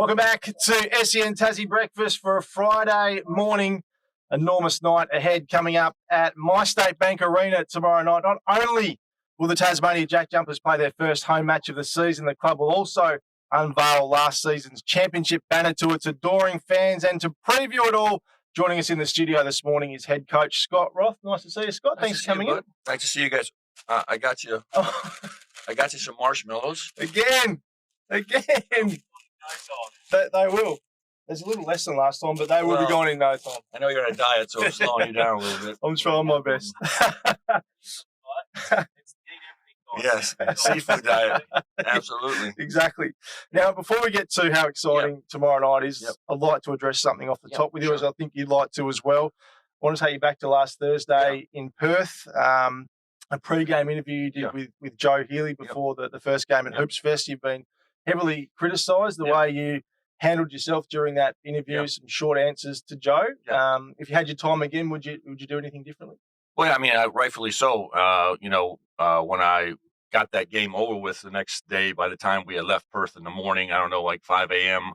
Welcome back to SEN Tassie Breakfast for a Friday morning. Enormous night ahead coming up at My State Bank Arena tomorrow night. Not only will the Tasmania Jack Jumpers play their first home match of the season, the club will also unveil last season's championship banner to its adoring fans. And to preview it all, joining us in the studio this morning is head coach Scott Roth. Nice to see you, Scott. Thanks for coming in. Nice to see you guys. I got you. I got you some marshmallows. Again. They will. There's a little less than last time, but they will be gone in no time. I know you're on a diet, so I'm slowing you down a little bit. I'm trying my best. Yes, seafood diet. Absolutely. Exactly. Now, before we get to how exciting tomorrow night is, I'd like to address something off the top with you, as I think you'd like to as well. I want to take you back to last Thursday in Perth. A pre-game interview you did with Joe Healy before the first game at Hoops Fest. You've been heavily criticised the way you handled yourself during that interview, some short answers to Joe. If you had your time again, would you do anything differently? Well, I mean, rightfully so. When I got that game over with the next day, by the time we had left Perth in the morning, I don't know, like 5 a.m.,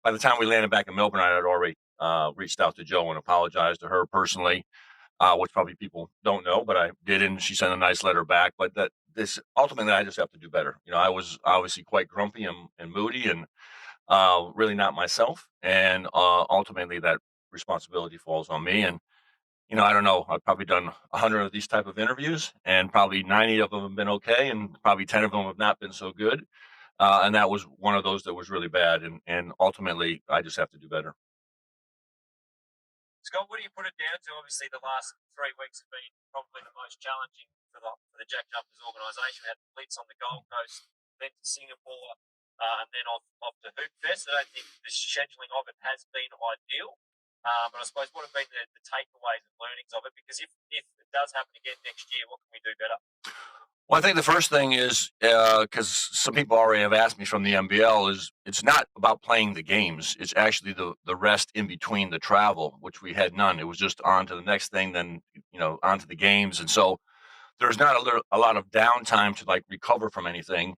by the time we landed back in Melbourne, I had already reached out to Joe and apologized to her personally, which probably people don't know, but I did, and she sent a nice letter back. But ultimately, I just have to do better. I was obviously quite grumpy and moody and really not myself. And ultimately, that responsibility falls on me. And, I don't know, I've probably done 100 of these type of interviews, and probably 90 of them have been okay, and probably 10 of them have not been so good. And that was one of those that was really bad. And ultimately, I just have to do better. Scott, what do you put it down to? Obviously, the last 3 weeks have been probably the most challenging for the Jack Jumpers organisation. We had the blitz on the Gold Coast, then to Singapore, and then off to Hoop Fest. I don't think the scheduling of it has been ideal. But I suppose what have been the takeaways and learnings of it? Because if it does happen again next year, what can we do better? Well, I think the first thing is, because some people already have asked me from the NBL, is it's not about playing the games. It's actually the rest in between the travel, which we had none. It was just on to the next thing, then, on to the games. And so there's not a lot of downtime to recover from anything.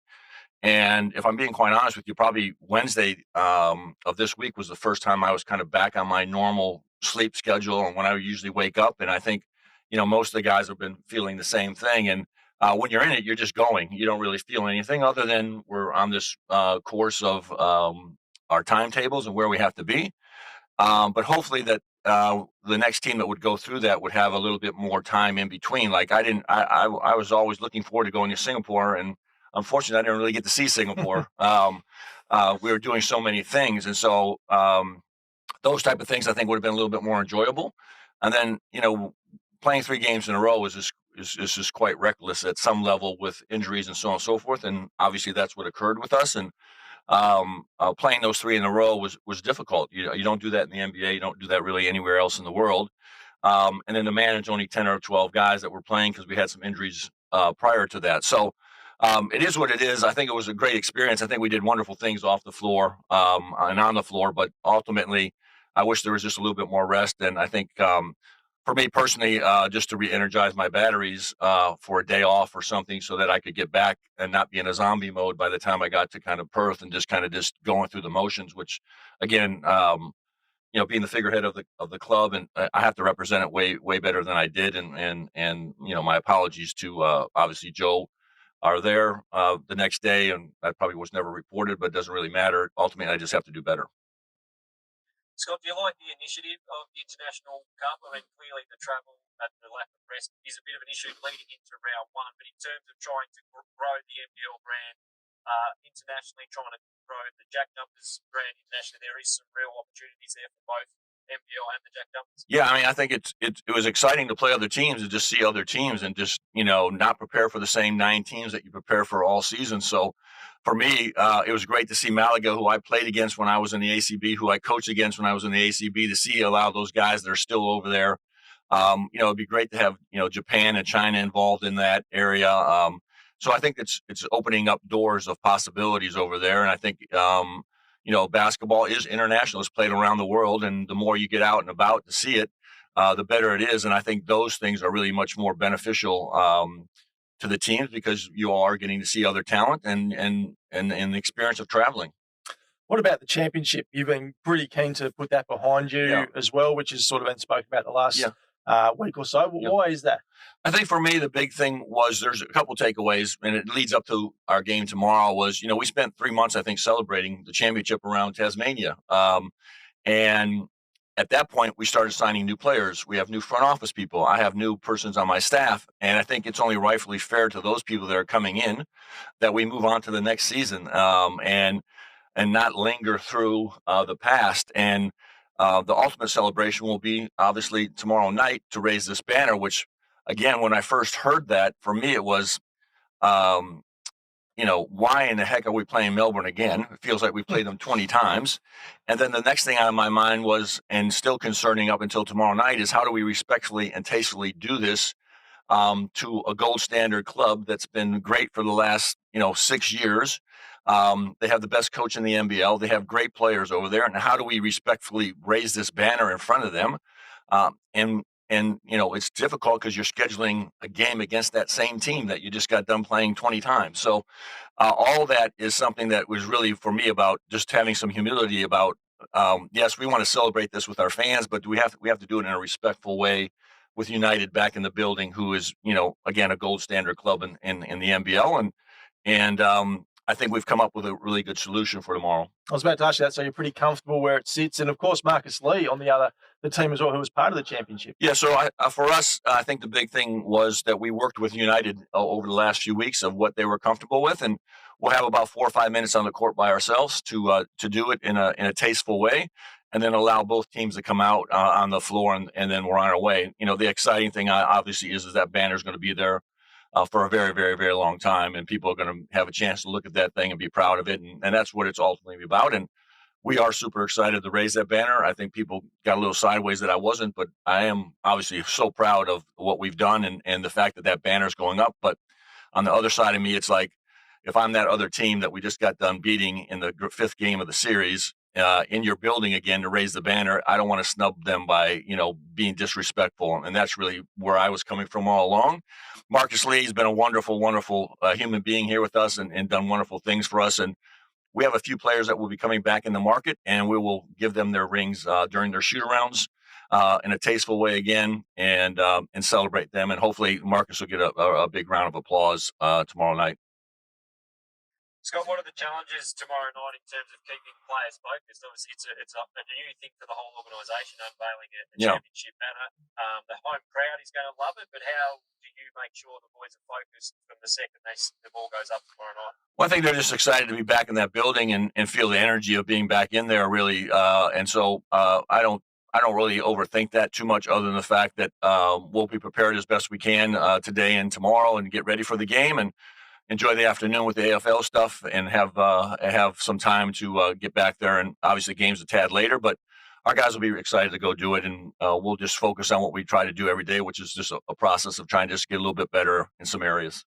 And if I'm being quite honest with you, probably Wednesday of this week was the first time I was kind of back on my normal sleep schedule and when I usually wake up. And I think, most of the guys have been feeling the same thing. And when you're in it, you're just going. You don't really feel anything other than we're on this course of our timetables and where we have to be. But hopefully that the next team that would go through that would have a little bit more time in between. I was always looking forward to going to Singapore, and unfortunately, I didn't really get to see Singapore. We were doing so many things. And so those type of things, I think, would have been a little bit more enjoyable. And then, playing 3 games in a row is just quite reckless at some level with injuries and so on and so forth. And obviously that's what occurred with us. And playing those 3 in a row was difficult. You don't do that in the NBA. You don't do that really anywhere else in the world. And then to manage only 10 or 12 guys that were playing because we had some injuries prior to that. So it is what it is. I think it was a great experience. I think we did wonderful things off the floor and on the floor, but ultimately I wish there was just a little bit more rest. And I think for me personally, just to re-energize my batteries for a day off or something so that I could get back and not be in a zombie mode by the time I got to kind of Perth and just going through the motions, which again, being the figurehead of the club, and I have to represent it way better than I did. And my apologies to obviously Joe are there the next day, and that probably was never reported, but it doesn't really matter. Ultimately, I just have to do better. Scott, do you like the initiative of the International Cup? I mean, clearly the travel and the lack of rest is a bit of an issue leading into round 1, but in terms of trying to grow the NBL brand internationally, trying to grow the Jack Jumpers brand internationally, there is some real opportunities there for both NBL and the Jack Jumpers. Yeah, I mean, I think it was exciting to play other teams and just see other teams and just, not prepare for the same 9 teams that you prepare for all season. So for me, it was great to see Malaga, who I played against when I was in the ACB, who I coached against when I was in the ACB, to see a lot of those guys that are still over there. It'd be great to have, Japan and China involved in that area. So I think it's opening up doors of possibilities over there. And I think, basketball is international. It's played around the world. And the more you get out and about to see it, the better it is. And I think those things are really much more beneficial to the teams because you are getting to see other talent and the experience of traveling. What about the championship? You've been pretty keen to put that behind you as well, which has sort of been spoken about the last week or so. Why is that? I think for me, the big thing was there's a couple takeaways, and it leads up to our game tomorrow. Was we spent 3 months, I think, celebrating the championship around Tasmania, and at that point, we started signing new players. We have new front office people. I have new persons on my staff, and I think it's only rightfully fair to those people that are coming in that we move on to the next season, and not linger through the past. And the ultimate celebration will be obviously tomorrow night to raise this banner, which, again, when I first heard that, for me, it was, why in the heck are we playing Melbourne again? It feels like we've played them 20 times. And then the next thing on my mind was, and still concerning up until tomorrow night, is how do we respectfully and tastefully do this to a gold standard club that's been great for the last, 6 years. They have the best coach in the NBL. They have great players over there. And how do we respectfully raise this banner in front of them? And it's difficult because you're scheduling a game against that same team that you just got done playing 20 times. So all that is something that was really, for me, about just having some humility about, yes, we want to celebrate this with our fans, but we have to do it in a respectful way with United back in the building, who is, again, a gold standard club in the NBL. And I think we've come up with a really good solution for tomorrow. I was about to ask you that, so you're pretty comfortable where it sits. And, of course, Marcus Lee on the team as well, who was part of the championship. Yeah, so for us, I think the big thing was that we worked with United over the last few weeks of what they were comfortable with, and we'll have about 4 or 5 minutes on the court by ourselves to do it in a tasteful way, and then allow both teams to come out on the floor, and then we're on our way. The exciting thing, obviously, is that banner is going to be there for a very, very, very long time, and people are going to have a chance to look at that thing and be proud of it, and that's what it's ultimately about. And we are super excited to raise that banner. I think people got a little sideways that I wasn't, but I am obviously so proud of what we've done and the fact that that banner is going up. But on the other side of me, it's like, if I'm that other team that we just got done beating in the 5th game of the series, in your building again to raise the banner, I don't want to snub them by, being disrespectful. And that's really where I was coming from all along. Marcus Lee has been a wonderful, wonderful human being here with us and done wonderful things for us. And we have a few players that will be coming back in the market, and we will give them their rings during their shoot-arounds in a tasteful way again, and celebrate them. And hopefully Marcus will get a big round of applause tomorrow night. Scott, what are the challenges tomorrow night in terms of keeping players focused? Obviously, it's a new thing for the whole organisation, unveiling a championship banner. The home crowd is going to love it, but how do you make sure the boys are focused from the second the ball goes up tomorrow night? Well, I think they're just excited to be back in that building and feel the energy of being back in there, really. And so I don't really overthink that too much, other than the fact that we'll be prepared as best we can today and tomorrow, and get ready for the game and enjoy the afternoon with the AFL stuff, and have some time to get back there. And obviously, game's a tad later, but our guys will be excited to go do it, and we'll just focus on what we try to do every day, which is just a process of trying to just get a little bit better in some areas.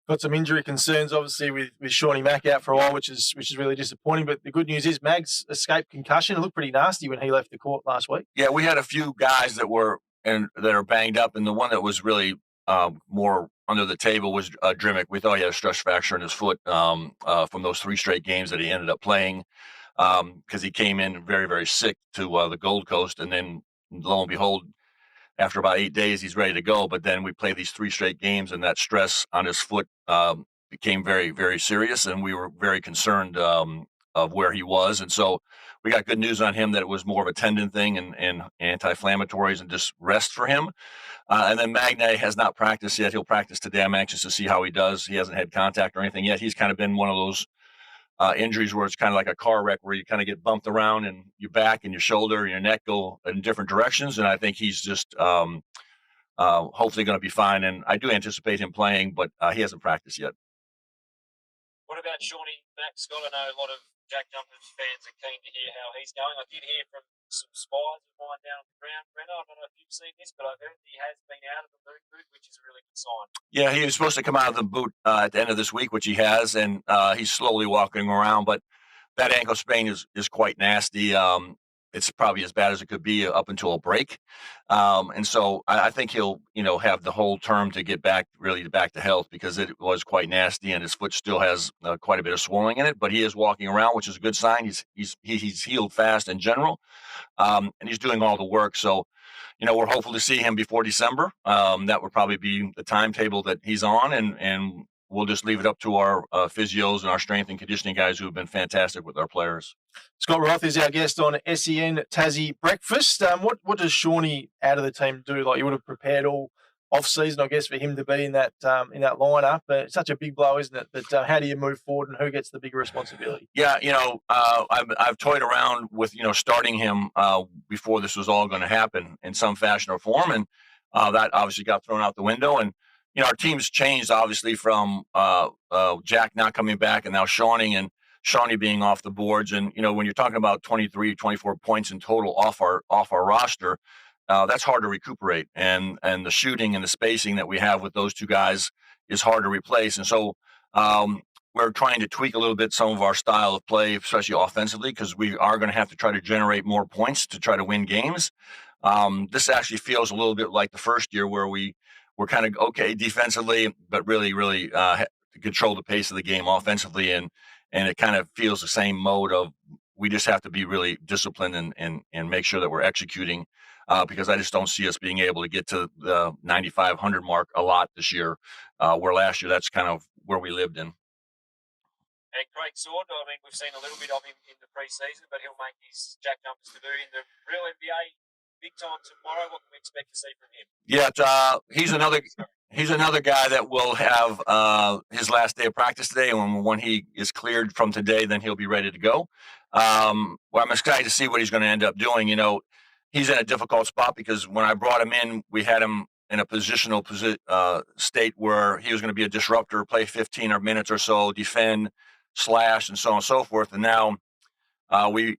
Got some injury concerns, obviously, with Shawnee Mack out for a while, which is really disappointing. But the good news is Mags escaped concussion. It looked pretty nasty when he left the court last week. Yeah, we had a few guys that are banged up, and the one that was really more under the table was Drimmick. We thought he had a stress fracture in his foot from those 3 straight games that he ended up playing, because he came in very, very sick to the Gold Coast, and then lo and behold, after about 8 days, he's ready to go. But then we played these 3 straight games, and that stress on his foot became very, very serious, and we were very concerned of where he was. And so we got good news on him that it was more of a tendon thing and anti-inflammatories and just rest for him. And then Magnay has not practiced yet. He'll practice today. I'm anxious to see how he does. He hasn't had contact or anything yet. He's kind of been one of those injuries where it's kind of like a car wreck, where you kind of get bumped around and your back and your shoulder and your neck go in different directions. And I think he's just hopefully going to be fine. And I do anticipate him playing, but he hasn't practiced yet. What about Shawnee Mack, Scott? I know a lot of Jack Jumpers fans are keen to hear how he's going. I did hear from some spies of mine down on the ground, Brenner. I don't know if you've seen this, but I've heard he has been out of the boot, which is a really good sign. Yeah, he was supposed to come out of the boot at the end of this week, which he has, and he's slowly walking around. But that ankle sprain is quite nasty. it's probably as bad as it could be up until a break. And so I think he'll, have the whole term to get back to health, because it was quite nasty, and his foot still has quite a bit of swelling in it, but he is walking around, which is a good sign. He's healed fast in general, and he's doing all the work. So, we're hopeful to see him before December. That would probably be the timetable that he's on, and we'll just leave it up to our physios and our strength and conditioning guys who have been fantastic with our players. Scott Roth is our guest on SEN Tassie Breakfast. What does Shawnee out of the team do? Like, you would have prepared all off-season, I guess, for him to be in that lineup. It's such a big blow, isn't it? But how do you move forward, and who gets the bigger responsibility? Yeah, I've toyed around with starting him before this was all going to happen in some fashion or form, and that obviously got thrown out the window. And our team's changed obviously from Jack not coming back, and now Shawnee being off the boards. And when you're talking about 23, 24 points in total off our roster, that's hard to recuperate, and the shooting and the spacing that we have with those two guys is hard to replace. And so we're trying to tweak a little bit some of our style of play, especially offensively, because we are going to have to try to generate more points to try to win games. This actually feels a little bit like the first year, where we were kind of okay defensively, but really control the pace of the game offensively, and it kind of feels the same mode of we just have to be really disciplined and make sure that we're executing, because I just don't see us being able to get to the 9,500 mark a lot this year, where last year that's kind of where we lived in. And Craig Sword, I mean, we've seen a little bit of him in the pre-season, but he'll make his Jack Jumpers debut in the real NBA big time tomorrow. What can we expect to see from him? Yeah, he's another guy that will have his last day of practice today, and when he is cleared from today, then he'll be ready to go. Well, I'm excited to see what he's going to end up doing. He's in a difficult spot, because when I brought him in, we had him in a positional state where he was going to be a disruptor, play 15 minutes or so, defend, slash, and so on and so forth. And now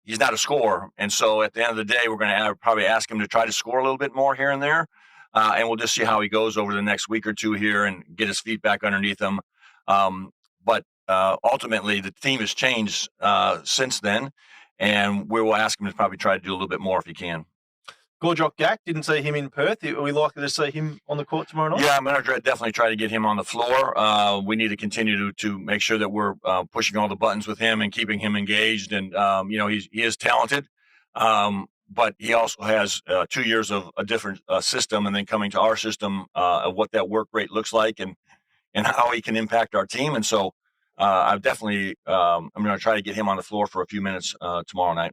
he's not a scorer. And so at the end of the day, we're going to probably ask him to try to score a little bit more here and there. And we'll just see how he goes over the next week or two here and get his feet back underneath him. But ultimately, the team has changed since then, and we will ask him to probably try to do a little bit more if he can. Gorjok Gak, didn't see him in Perth. Are we likely to see him on the court tomorrow night? Yeah, I'm going to definitely try to get him on the floor. We need to continue to make sure that we're pushing all the buttons with him and keeping him engaged. And, he is talented, but he also has 2 years of a different system, and then coming to our system of what that work rate looks like and how he can impact our team. And so I'm going to try to get him on the floor for a few minutes tomorrow night.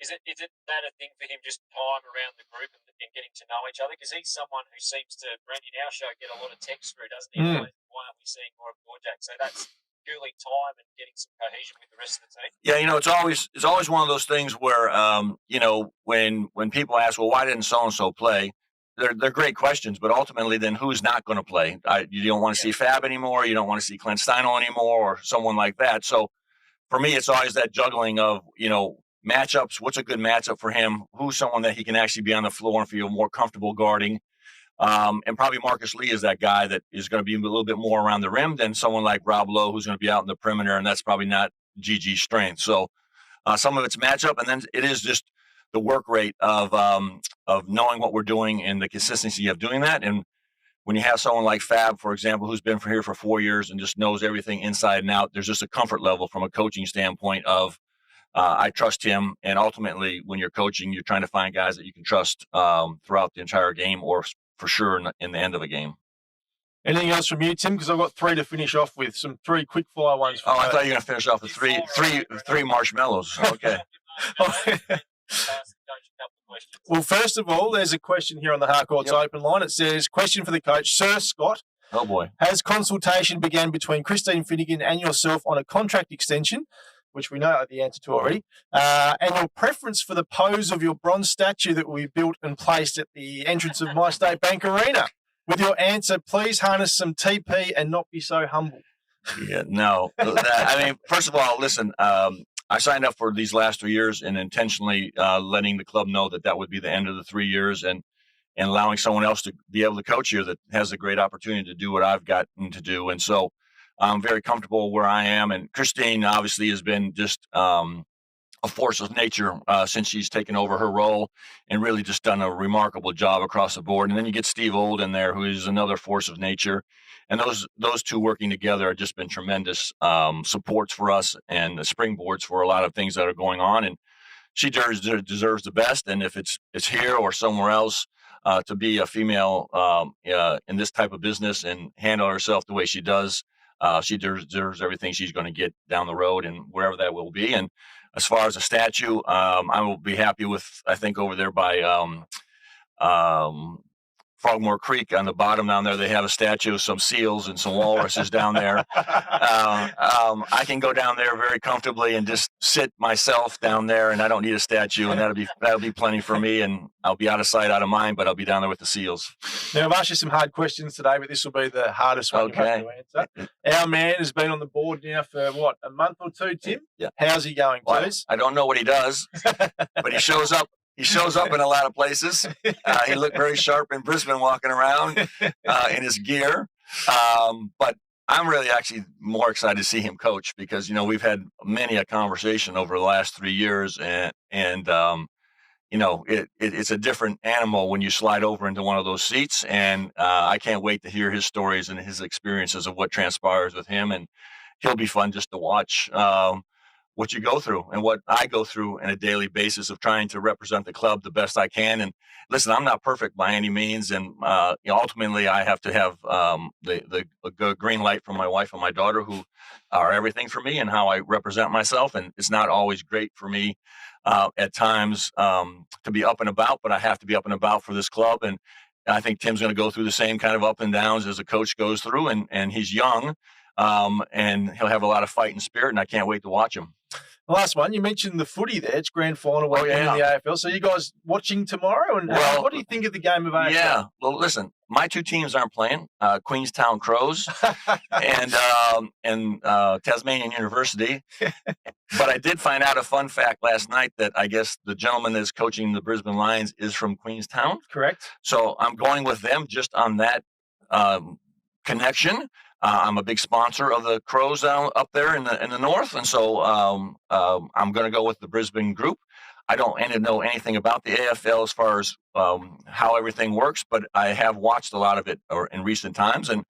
Is it that a thing for him, just time around the group and getting to know each other? Because he's someone who seems to, Randy, in our show, get a lot of text through, doesn't he? Why aren't we seeing more of Gorjak? So that's purely time and getting some cohesion with the rest of the team. Yeah, it's always one of those things where when people ask, well, why didn't so and so play? They're great questions, but ultimately, then who's not going to play? You don't want to see Fab anymore. You don't want to see Clint Steinel anymore, or someone like that. So for me, it's always that juggling of matchups. What's a good matchup for him? Who's someone that he can actually be on the floor and feel more comfortable guarding? And probably Marcus Lee is that guy that is going to be a little bit more around the rim than someone like Rob Lowe, who's going to be out in the perimeter, and that's probably not GG's strength. So some of it's matchup, and then it is just the work rate of knowing what we're doing and the consistency of doing that. And when you have someone like Fab, for example, who's been here for 4 years and just knows everything inside and out, there's just a comfort level from a coaching standpoint of I trust him. And ultimately, when you're coaching, you're trying to find guys that you can trust throughout the entire game, or for sure in the end of a game. Anything else from you, Tim? Because I've got 3 to finish off with, some 3 quick fire ones. I thought you were going to finish off with three marshmallows. Okay. Well, first of all, there's a question here on the Harcourt's open line. It says, question for the coach, Sir Scott. Oh, boy. Has consultation begun between Christine Finnegan and yourself on a contract extension, which we know the answer to already, and your preference for the pose of your bronze statue that we built and placed at the entrance of MyState Bank Arena? With your answer, please harness some TP and not be so humble. Yeah, no. First of all, listen, I signed up for these last 3 years and intentionally letting the club know that would be the end of the 3 years, and allowing someone else to be able to coach here that has a great opportunity to do what I've gotten to do. And so I'm very comfortable where I am. And Christine obviously has been just a force of nature since she's taken over her role and really just done a remarkable job across the board. And then you get Steve Old in there, who is another force of nature. And those two working together have just been tremendous supports for us and the springboards for a lot of things that are going on. And she deserves the best. And if it's here or somewhere else, to be a female in this type of business and handle herself the way she does, she deserves everything she's going to get down the road and wherever that will be. And as far as a statue, I will be happy with, I think over there by Frogmore Creek on the bottom down there, they have a statue of some seals and some walruses down there. I can go down there very comfortably and just sit myself down there, and I don't need a statue, and that'll be plenty for me. And I'll be out of sight, out of mind, but I'll be down there with the seals. Now, I've asked you some hard questions today, but this will be the hardest one you have to answer. Our man has been on the board now for what, a month or two, Tim? Yeah. How's he going, please? Well, I don't know what he does, but he shows up. He shows up in a lot of places. He looked very sharp in Brisbane walking around in his gear. But I'm really actually more excited to see him coach because, you know, we've had many a conversation over the last 3 years and you know, it's a different animal when you slide over into one of those seats. And I can't wait to hear his stories and his experiences of what transpires with him. And he'll be fun just to watch. What you go through and what I go through on a daily basis of trying to represent the club the best I can. And listen, I'm not perfect by any means. And you know, ultimately I have to have the green light from my wife and my daughter, who are everything for me and how I represent myself. And it's not always great for me at times to be up and about, but I have to be up and about for this club. And I think Tim's going to go through the same kind of up and downs as a coach goes through. And he's young and he'll have a lot of fight and spirit. And I can't wait to watch him. Last one, you mentioned the footy there. It's grand final weekend in the AFL. So you guys watching tomorrow? And what do you think of the game of AFL? Yeah, well, listen, my two teams aren't playing, Queenstown Crows and Tasmanian University. But I did find out a fun fact last night that I guess the gentleman that's coaching the Brisbane Lions is from Queenstown. Correct. So I'm going with them just on that connection. I'm a big sponsor of the Crows up there in the north, and so I'm going to go with the Brisbane group. I don't know anything about the AFL as far as how everything works, but I have watched a lot of it in recent times, and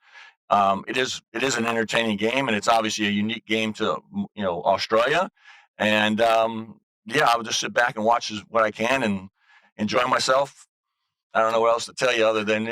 it is an entertaining game, and it's obviously a unique game to Australia. And I'll just sit back and watch what I can and enjoy myself. I don't know what else to tell you other than